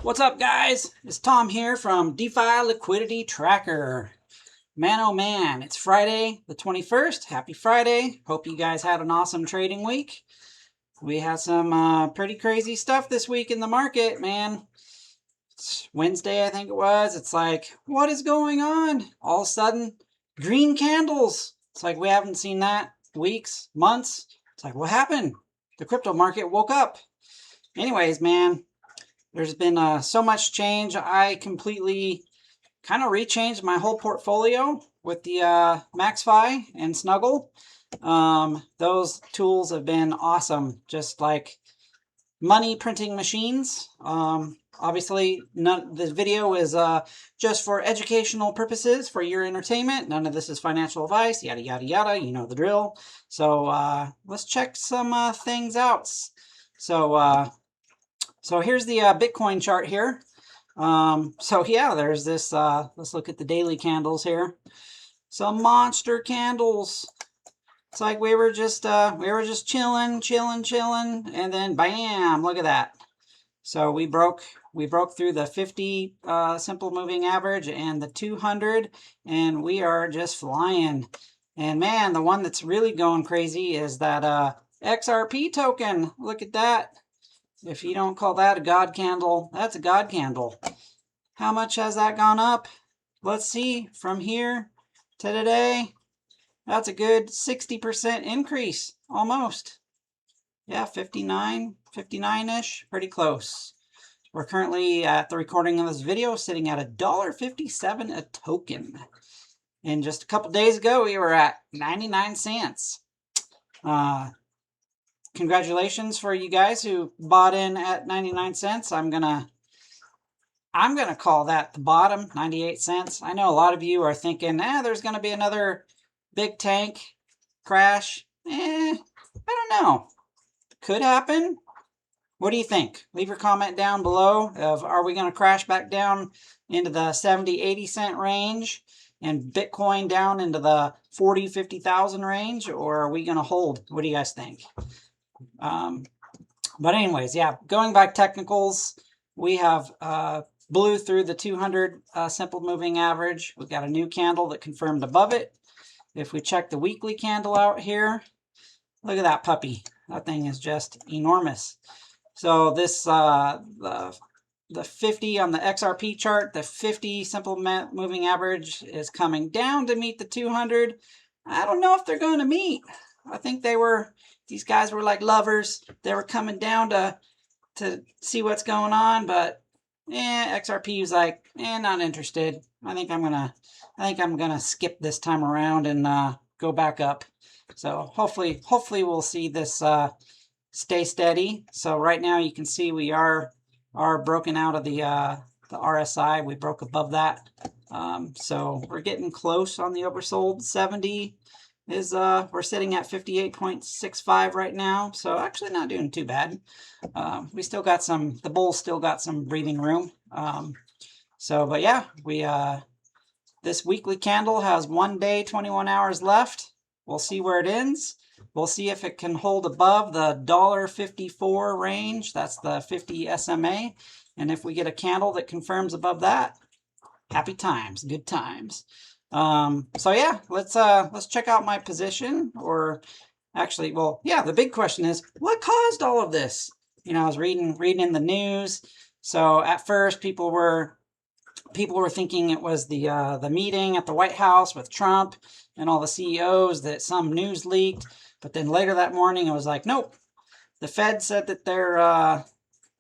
What's up, guys? It's Tom here from DeFi Liquidity Tracker. Man, oh man, it's Friday the 21st. Happy Friday. Hope you guys had an awesome trading week. We had some pretty crazy stuff this week in the market, man. It's Wednesday, I think it was. It's like, what is going on? All of a sudden, green candles. It's like we haven't seen that weeks, months. It's like, what happened? The crypto market woke up. Anyways, man. There's been so much change. I completely kind of rechanged my whole portfolio with the MaxFi and Snuggle. Those tools have been awesome, just like money printing machines. Obviously, this video is just for educational purposes, for your entertainment. None of this is financial advice, yada, yada, yada. You know the drill. So let's check some things out. So here's the Bitcoin chart here. So yeah, there's this, let's look at the daily candles here. Some monster candles. It's like we were just chilling, and then bam, look at that. So we broke through the 50 simple moving average and the 200, and we are just flying. And man, the one that's really going crazy is that XRP token. Look at that. If you don't call that a god candle, that's a god candle. How much has that gone up? Let's see, from here to today, that's a good 60% increase, almost. Yeah, 59-ish, pretty close. We're currently, at the recording of this video, sitting at $1.57 a token. And just a couple days ago, we were at 99 cents. Congratulations for you guys who bought in at 99 cents. I'm gonna call that the bottom, 98 cents. I know a lot of you are thinking, there's gonna be another big tank crash. I don't know. Could happen. What do you think? Leave your comment down below of, are we gonna crash back down into the 70-80 cent range and Bitcoin down into the 40-50,000 range, or are we gonna hold? What do you guys think? But anyways, yeah, going back technicals, we have blew through the 200 simple moving average. We've got a new candle that confirmed above it. If we check the weekly candle out here, look at that puppy. That thing is just enormous. So this, the 50 on the XRP chart, the 50 simple moving average is coming down to meet the 200. I don't know if they're going to meet. I think these guys were like lovers. They were coming down to see what's going on, but XRP was like, not interested. I think I'm gonna skip this time around and go back up. So hopefully we'll see this stay steady. So right now you can see we are broken out of the RSI. We broke above that. So we're getting close on the oversold 70. We're sitting at 58.65 right now, so actually not doing too bad. We still got the bull still got some breathing room. But yeah, this weekly candle has 1 day, 21 hours left. We'll see where it ends. We'll see if it can hold above the $1.54 range. That's the 50 SMA. And if we get a candle that confirms above that, happy times, good times. So yeah, let's check out my position, or actually, well, yeah, the big question is, what caused all of this? You know, I was reading in the news. So at first people were thinking it was the meeting at the White House with Trump and all the CEOs, that some news leaked. But then later that morning it was like, nope. The Fed said that they're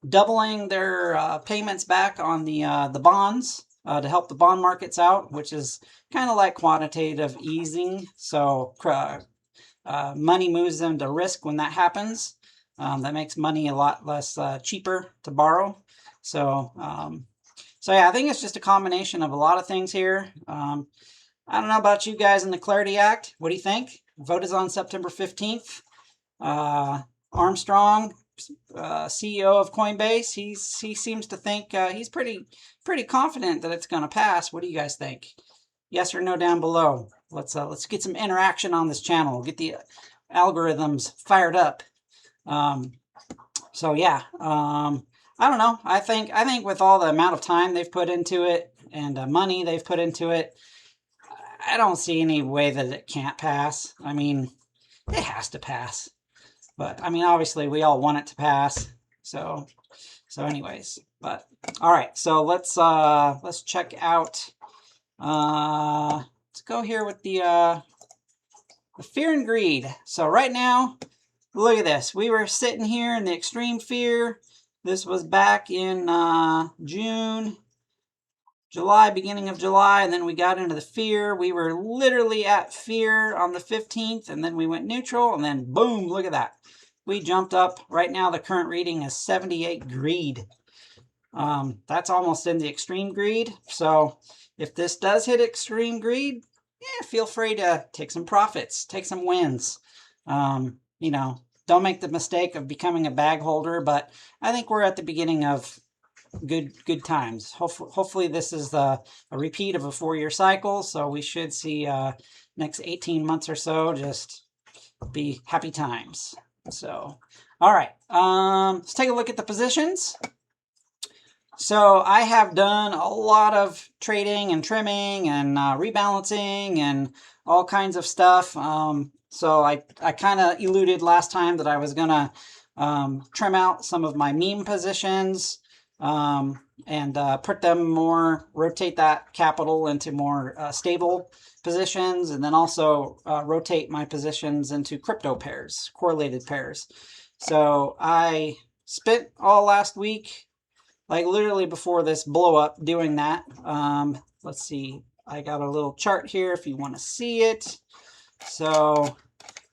doubling their payments back on the bonds. To help the bond markets out, which is kind of like quantitative easing. So money moves into risk when that happens. That makes money a lot less cheaper to borrow. So yeah, I think it's just a combination of a lot of things here. I don't know about you guys in the Clarity Act. What do you think? Vote is on September 15th. Armstrong, CEO of Coinbase, he seems to think he's pretty confident that it's going to pass. What do you guys think? Yes or no down below. Let's get some interaction on this channel. Get the algorithms fired up. So yeah, I don't know. I think with all the amount of time they've put into it and money they've put into it, I don't see any way that it can't pass. I mean, it has to pass. But I mean, obviously, we all want it to pass. So anyways, but all right. So let's check out. Let's go here with the fear and greed. So right now, look at this. We were sitting here in the extreme fear. This was back in June, July, beginning of July, and then we got into the fear. We were literally at fear on the 15th, and then we went neutral, and then boom, look at that. We jumped up. Right now, the current reading is 78 greed. That's almost in the extreme greed. So if this does hit extreme greed, yeah, feel free to take some profits, take some wins. You know, don't make the mistake of becoming a bag holder, but I think we're at the beginning of good times. Hopefully this is a repeat of a 4-year cycle, so we should see next 18 months or so just be happy times. So, all right, let's take a look at the positions. So I have done a lot of trading and trimming and rebalancing and all kinds of stuff. So I kind of alluded last time that I was gonna trim out some of my meme positions and put them more, rotate that capital into more stable positions, and then also rotate my positions into crypto pairs, correlated pairs. So I spent all last week, like literally before this blow up, doing that. Let's see, I got a little chart here if you want to see it. So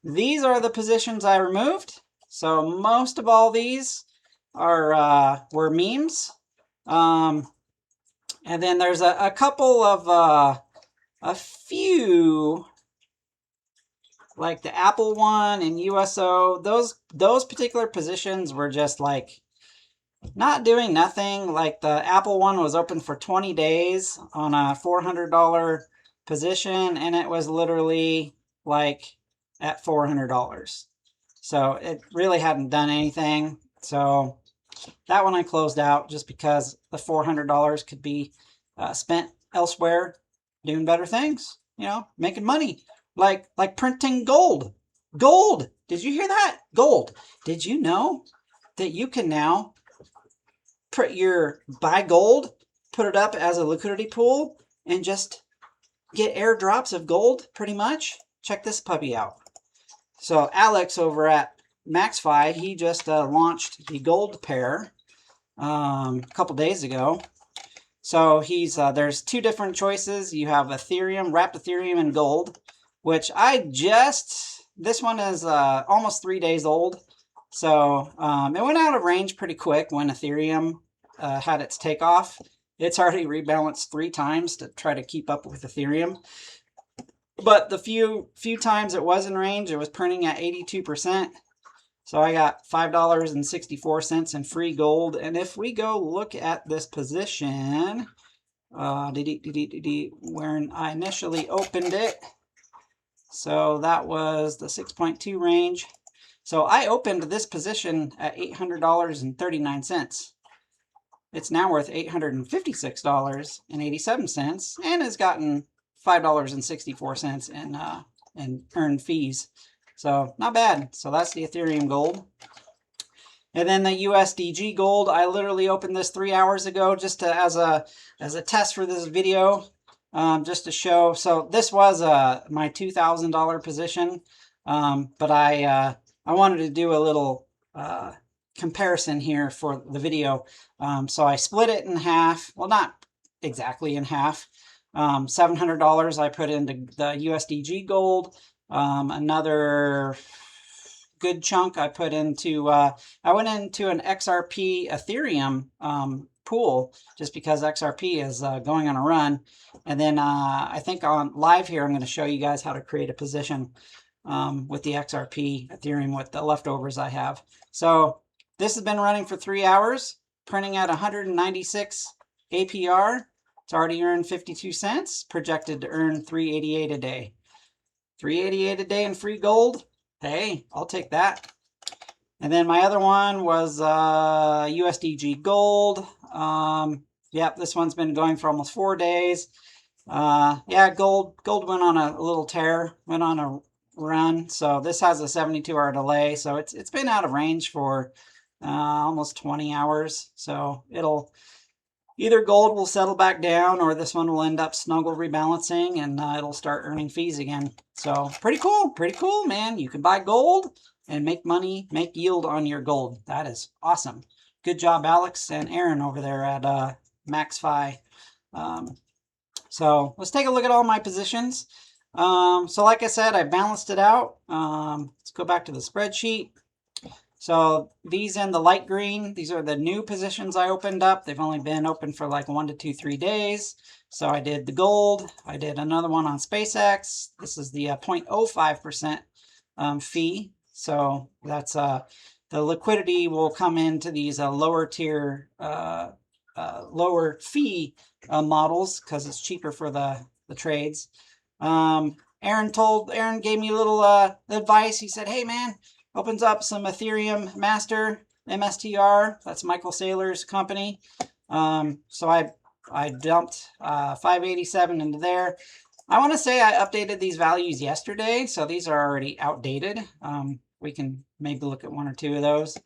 these are the positions I removed. So most of all these are were memes. And then there's a couple of a few, like the Apple one and USO. Those particular positions were just like not doing nothing. Like the Apple one was open for 20 days on a $400 position, and it was literally like at $400. So it really hadn't done anything. So that one I closed out just because the $400 could be spent elsewhere doing better things, you know, making money, like printing gold. Gold! Did you hear that? Gold. Did you know that you can now buy gold, put it up as a liquidity pool, and just get airdrops of gold, pretty much? Check this puppy out. So Alex over at MaxFi, he just launched the gold pair a couple days ago. So he's there's two different choices. You have Ethereum, wrapped Ethereum, and gold, which this one is almost 3 days old. So it went out of range pretty quick when Ethereum had its takeoff. It's already rebalanced 3 times to try to keep up with Ethereum. But the few times it was in range, it was printing at 82%. So I got $5.64 in free gold. And if we go look at this position, where I initially opened it, so that was the 6.2 range. So I opened this position at $800.39. It's now worth $856.87, and has gotten $5.64 in earned fees. So not bad. So that's the Ethereum gold. And then the USDG gold, I literally opened this 3 hours ago just to, as a test for this video, just to show. So this was my $2,000 position, but I wanted to do a little comparison here for the video. So I split it in half. Well, not exactly in half. $700 I put into the USDG gold. Another good chunk I put into, I went into an XRP Ethereum pool just because XRP is going on a run. And then I think on live here, I'm going to show you guys how to create a position with the XRP Ethereum with the leftovers I have. So this has been running for 3 hours, printing at 196 APR. It's already earned 52 cents, projected to earn 388 a day. 388 a day in free gold. Hey, I'll take that. And then my other one was USDG Gold. Yep, this one's been going for almost 4 days. Yeah, gold went on a little tear, went on a run. So this has a 72-hour delay. So it's been out of range for almost 20 hours. So it'll either gold will settle back down, or this one will end up snuggle rebalancing, and it'll start earning fees again. So pretty cool, man. You can buy gold and make money, make yield on your gold. That is awesome. Good job, Alex and Aaron over there at MaxFi. So let's take a look at all my positions. So like I said, I balanced it out. Let's go back to the spreadsheet. So these in the light green, these are the new positions I opened up. They've only been open for like 1 to 2, 3 days. So I did the gold. I did another one on SpaceX. This is the 0.05% fee. So that's the liquidity will come into these lower tier, lower fee models because it's cheaper for the trades. Aaron gave me a little advice. He said, hey man, opens up some Ethereum Master, MSTR. That's Michael Saylor's company. So I dumped 587 into there. I want to say I updated these values yesterday, so these are already outdated. We can maybe look at 1 or 2 of those.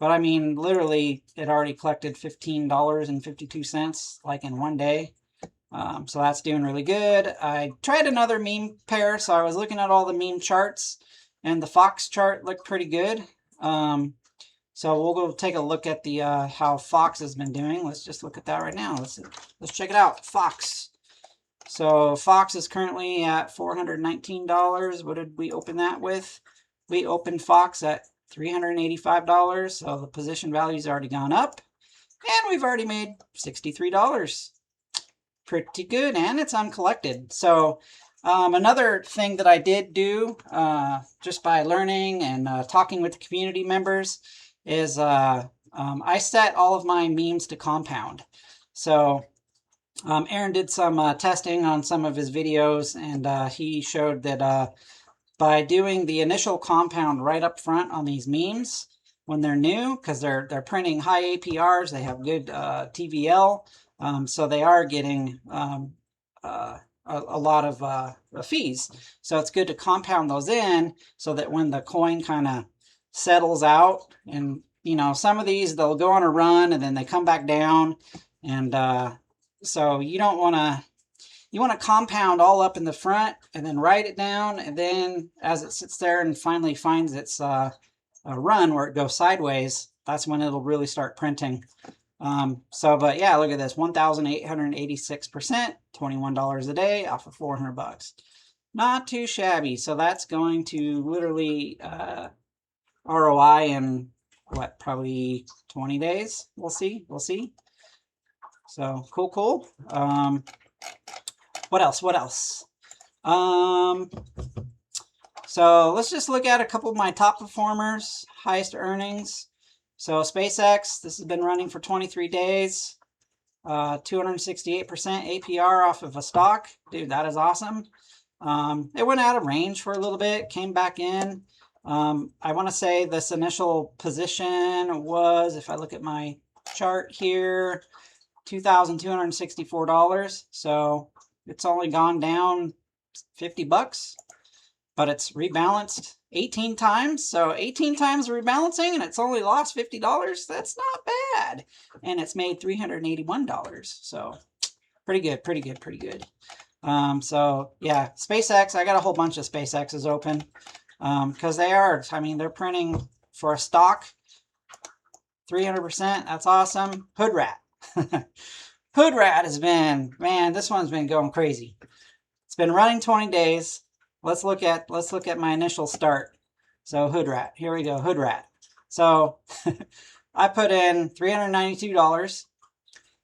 But I mean, literally, it already collected $15.52 like in 1 day. So that's doing really good. I tried another meme pair, so I was looking at all the meme charts, and the Fox chart looked pretty good. So we'll go take a look at the how Fox has been doing. Let's just look at that right now. Let's check it out. Fox. So Fox is currently at $419. What did we open that with? We opened Fox at $385. So the position value's already gone up, and we've already made $63. Pretty good, and it's uncollected. So another thing that I did do just by learning and talking with the community members is I set all of my memes to compound. So Aaron did some testing on some of his videos, and he showed that by doing the initial compound right up front on these memes when they're new, because they're printing high APRs, they have good TVL, so they are getting a lot of fees. So it's good to compound those in so that when the coin kind of settles out, and you know, some of these they'll go on a run and then they come back down, and so you don't want to. You want to compound all up in the front and then write it down, and then as it sits there and finally finds its a run where it goes sideways, that's when it'll really start printing. But yeah, look at this, 1,886%, $21 a day off of 400 bucks. Not too shabby. So that's going to literally ROI in what, probably 20 days. We'll see. So cool. What else? So let's just look at a couple of my top performers, highest earnings. So SpaceX, this has been running for 23 days, 268% APR off of a stock. Dude, that is awesome. It went out of range for a little bit, came back in. I want to say this initial position was, if I look at my chart here, $2,264. So it's only gone down 50 bucks, but it's rebalanced 18 times. So 18 times rebalancing, and it's only lost $50. That's not bad. And it's made $381. So pretty good. So yeah, SpaceX, I got a whole bunch of SpaceXs open because they're printing for a stock 300%. That's awesome. Hoodrat. Hoodrat has been, man, this one's been going crazy. It's been running 20 days. Let's look at my initial start. So Hoodrat, here we go, Hoodrat. So I put in $392.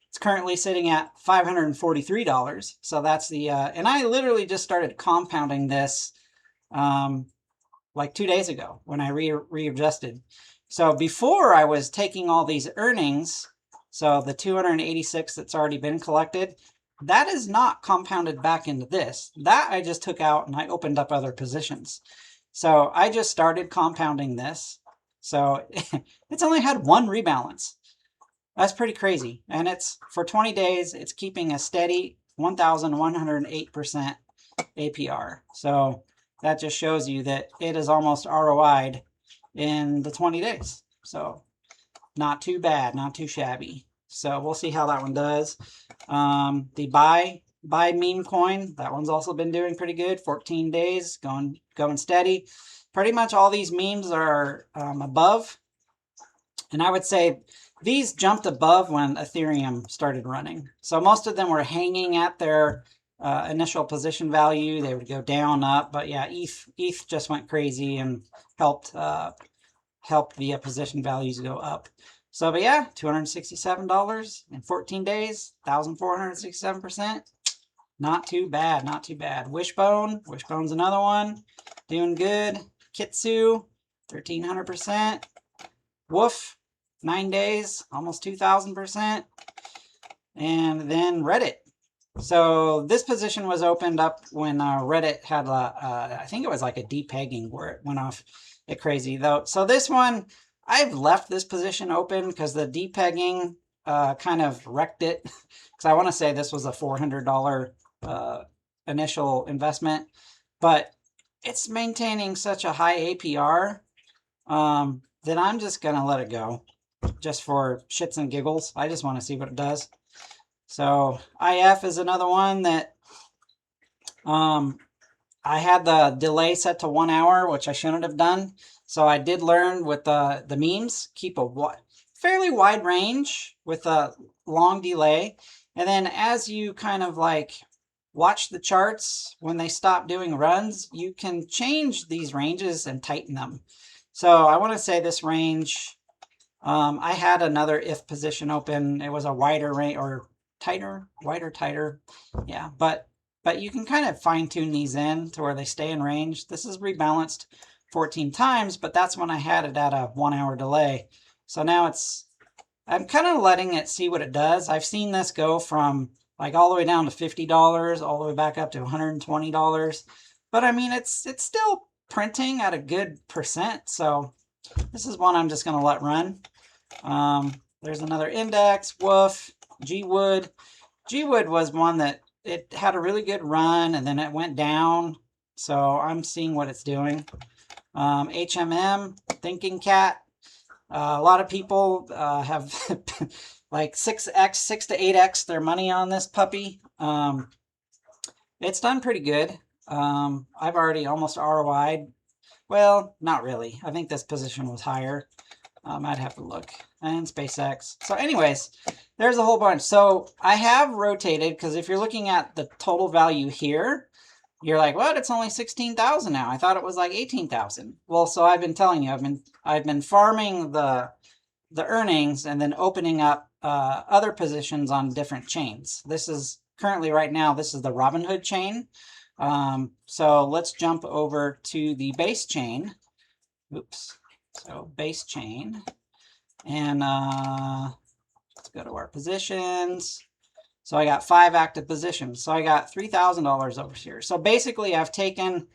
It's currently sitting at $543. So that's the, and I literally just started compounding this like 2 days ago when I readjusted. So before I was taking all these earnings, so the 286 that's already been collected, that is not compounded back into this. That I just took out and I opened up other positions. So I just started compounding this. So it's only had one rebalance. That's pretty crazy. And it's for 20 days, it's keeping a steady 1,108% APR. So that just shows you that it is almost ROI'd in the 20 days. So not too bad, not too shabby. So we'll see how that one does. The buy meme coin, that one's also been doing pretty good. 14 days, going steady. Pretty much all these memes are above. And I would say these jumped above when Ethereum started running. So most of them were hanging at their initial position value. They would go down, up. But yeah, ETH just went crazy and helped the position values go up. So, but yeah, $267 in 14 days, 1,467%. Not too bad, not too bad. Wishbone's another one, doing good. Kitsu, 1,300%. Woof, 9 days, almost 2,000%. And then Reddit. So this position was opened up when Reddit had I think it was like a depegging where it went off it crazy though. So this one, I've left this position open because the depegging kind of wrecked it. Because I want to say this was a $400 initial investment, but it's maintaining such a high APR that I'm just gonna let it go, just for shits and giggles. I just want to see what it does. So IF is another one that I had the delay set to 1 hour, which I shouldn't have done. So I did learn with the memes, keep a fairly wide range with a long delay. And then as you kind of like watch the charts, when they stop doing runs, you can change these ranges and tighten them. So I want to say this range, I had another if position open. It was a wider range or tighter, wider, tighter. Yeah, but you can kind of fine tune these in to where they stay in range. This is rebalanced 14 times, but that's when I had it at a 1 hour delay. So now I'm kind of letting it see what it does. I've seen this go from like all the way down to $50, all the way back up to $120. But I mean, it's still printing at a good percent. So this is one I'm just going to let run. There's another index, Woof, GWood. GWood was one that it had a really good run and then it went down. So I'm seeing what it's doing. HMM, Thinking Cat. A lot of people have like 6 to 8x their money on this puppy. It's done pretty good. I've already almost ROI'd. Well, not really. I think this position was higher. I'd have to look. And SpaceX. So anyways, there's a whole bunch. So I have rotated because if you're looking at the total value here, you're like, what? It's only 16,000 now. I thought it was like 18,000. Well, so I've been telling you, I've been farming the earnings and then opening up other positions on different chains. This is currently right now, this is the Robinhood chain. So let's jump over to the base chain. Oops. So base chain. And let's go to our positions. So I got 5 active positions. So I got $3,000 over here. So basically I've taken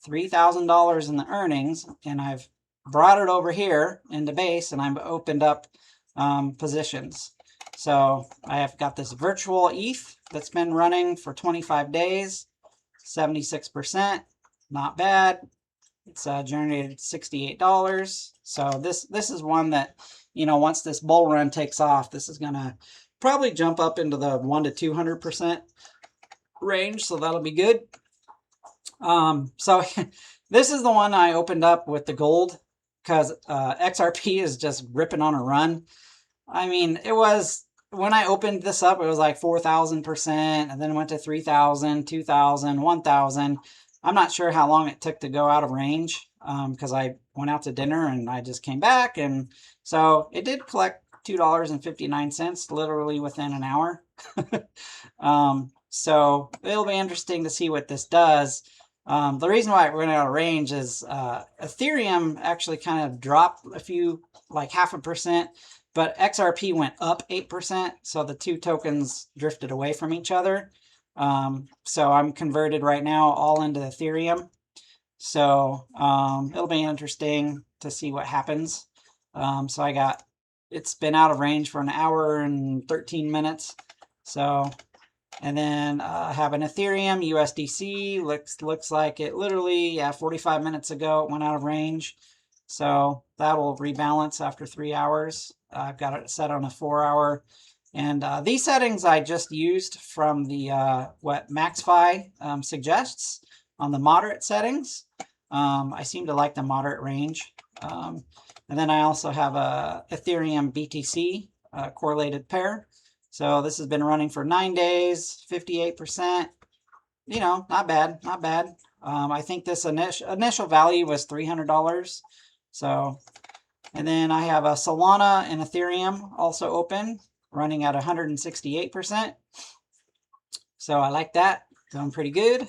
$3,000 in the earnings and I've brought it over here into base and I've opened up positions. So I have got this virtual ETH that's been running for 25 days, 76%, not bad. It's generated $68. So this is one that, you know, once this bull run takes off, this is gonna probably jump up into the 100 to 200% range. So that'll be good. So this is the one I opened up with the gold because XRP is just ripping on a run. I mean, it was, when I opened this up, it was like 4,000%, and then it went to 3,000, 2,000, 1,000. I'm not sure how long it took to go out of range because I went out to dinner and I just came back. And so it did collect $2.59 literally within an hour. So it'll be interesting to see what this does. The reason why it went out of range is Ethereum actually kind of dropped a few, like 0.5%, but XRP went up 8%. So the two tokens drifted away from each other. So I'm converted right now all into Ethereum. So it'll be interesting to see what happens. So it's been out of range for an hour and 13 minutes. So, and then I have an Ethereum USDC. Looks like it literally 45 minutes ago it went out of range. So that will rebalance after 3 hours. I've got it set on a 4-hour. And these settings I just used from the what MaxFi suggests on the moderate settings. I seem to like the moderate range. And then I also have a Ethereum BTC correlated pair. So this has been running for 9 days, 58%. You know, not bad, not bad. I think this initial value was $300. So, and then I have a Solana and Ethereum also open, running at 168%. So I like that, going pretty good.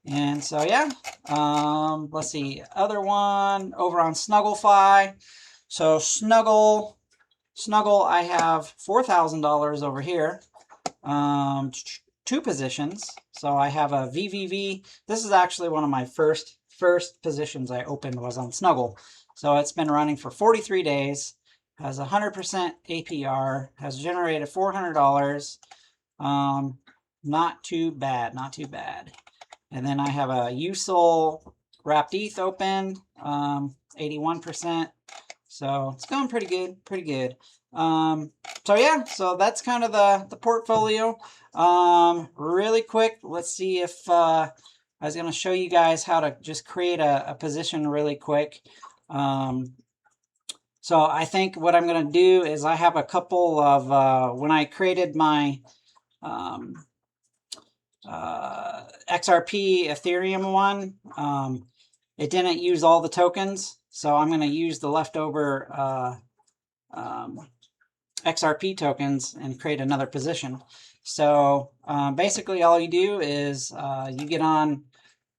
And so yeah, let's see, other one over on Snuggle.fi. So Snuggle, I have $4,000 over here. 2 positions. So I have a VVV. This is actually one of my first positions I opened was on Snuggle. So it's been running for 43 days, has 100% APR, has generated $400. Not too bad, not too bad. And then I have a USOL wrapped ETH open, 81%. So it's going pretty good, pretty good. So yeah, so that's kind of the portfolio. Really quick, let's see if I was going to show you guys how to just create a position really quick. So I think what I'm going to do is I have a couple of, when I created my XRP Ethereum one, it didn't use all the tokens. So I'm going to use the leftover XRP tokens and create another position. So basically all you do is you get on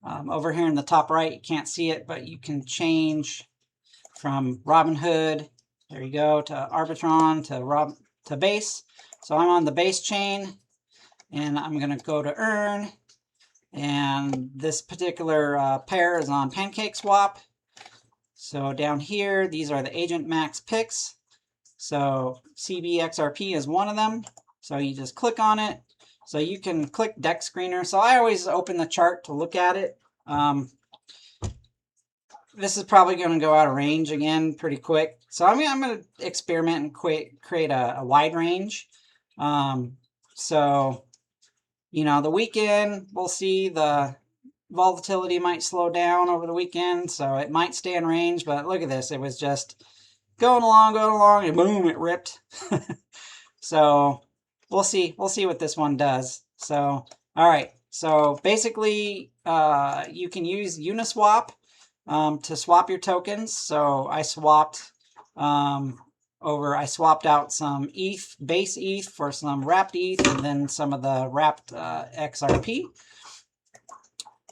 over here in the top right. You can't see it, but you can change from Robinhood, there you go, to Arbitron, to base. So I'm on the base chain, and I'm going to go to earn. And this particular pair is on PancakeSwap. So down here, these are the Agent Max picks. So CBXRP is one of them. So you just click on it. So you can click Deck Screener. So I always open the chart to look at it. This is probably going to go out of range again pretty quick. So I'm going to experiment and create a wide range. So, you know, the weekend, we'll see the volatility might slow down over the weekend. So it might stay in range. But look at this. It was just going along, and boom, it ripped. So we'll see what this one does. So, all right. So basically, you can use Uniswap to swap your tokens. So I swapped out some ETH, base ETH for some wrapped ETH, and then some of the wrapped XRP.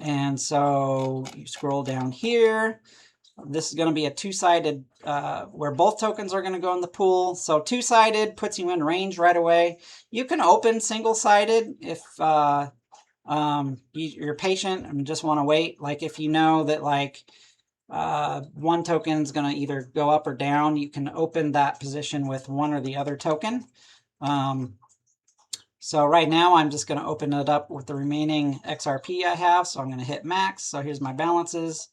And so you scroll down here. This is going to be a two-sided, where both tokens are going to go in the pool. So two-sided puts you in range right away. You can open single-sided if you're patient and just want to wait. Like if you know that like one token is going to either go up or down, you can open that position with one or the other token. So right now I'm just going to open it up with the remaining XRP I have. So I'm going to hit max. So here's my balances.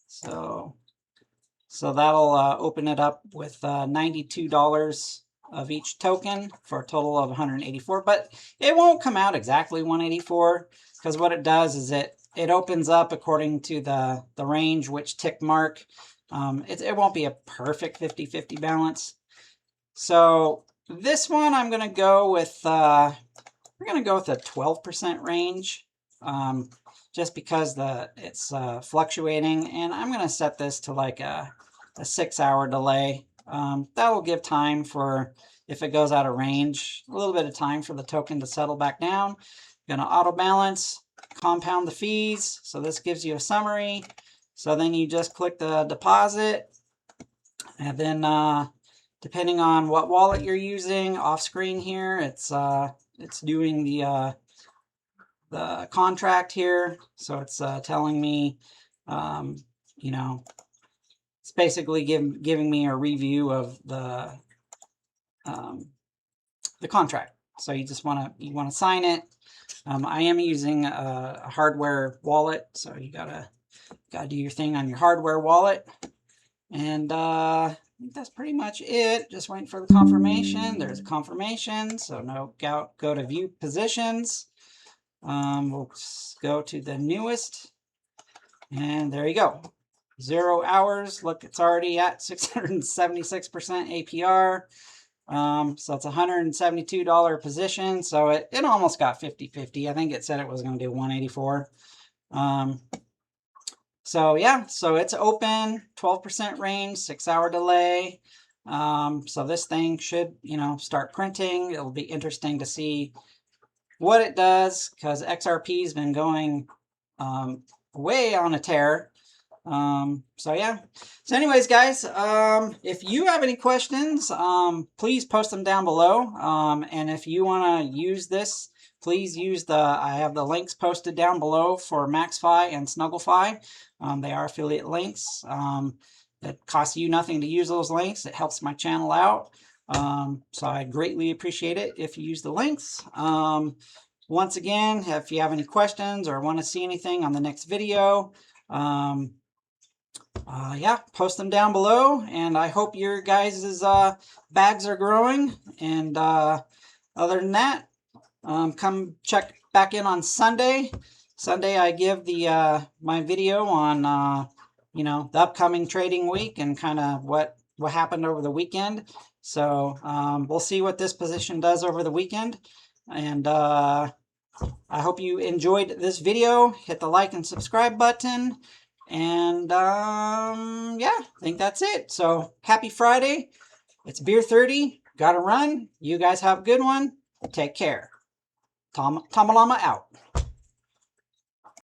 So that'll open it up with $92 of each token for a total of 184. But it won't come out exactly 184 because what it does is it opens up according to the range, which tick mark. It won't be a perfect 50-50 balance. So this one I'm going to go with, we're going to go with a 12% range. Just because it's fluctuating, and I'm going to set this to like a 6-hour delay. That'll give time for, if it goes out of range, a little bit of time for the token to settle back down. I'm going to auto balance, compound the fees. So this gives you a summary. So then you just click the deposit, and then depending on what wallet you're using, off screen here, it's doing the contract here. So it's telling me, you know, it's basically giving me a review of the contract. So you just want to sign it. I am using a hardware wallet, so you gotta do your thing on your hardware wallet. And I think that's pretty much it. Just waiting for the confirmation. There's a confirmation, so no go to view positions. We'll go to the newest, and there you go. 0 hours. Look, it's already at 676% APR. So it's $172 position. So it almost got 50-50. I think it said it was going to do 184. So yeah, so it's open, 12% range, 6-hour delay. So this thing should, start printing. It'll be interesting to see what it does, because XRP has been going way on a tear. So yeah. So anyways, guys, if you have any questions, please post them down below. And if you want to use this, please use I have the links posted down below for MaxFi and Snuggle.fi. They are affiliate links. It costs you nothing to use those links. It helps my channel out. So I greatly appreciate it if you use the links. Once again, if you have any questions or want to see anything on the next video, yeah, post them down below, and I hope your guys' bags are growing. And other than that, come check back in on Sunday. Sunday I give the my video on the upcoming trading week and kind of what happened over the weekend. So we'll see what this position does over the weekend. And I hope you enjoyed this video. Hit the like and subscribe button. And yeah, I think that's it. So happy Friday. It's Beer 30. Gotta run. You guys have a good one. Take care. Tamalama out.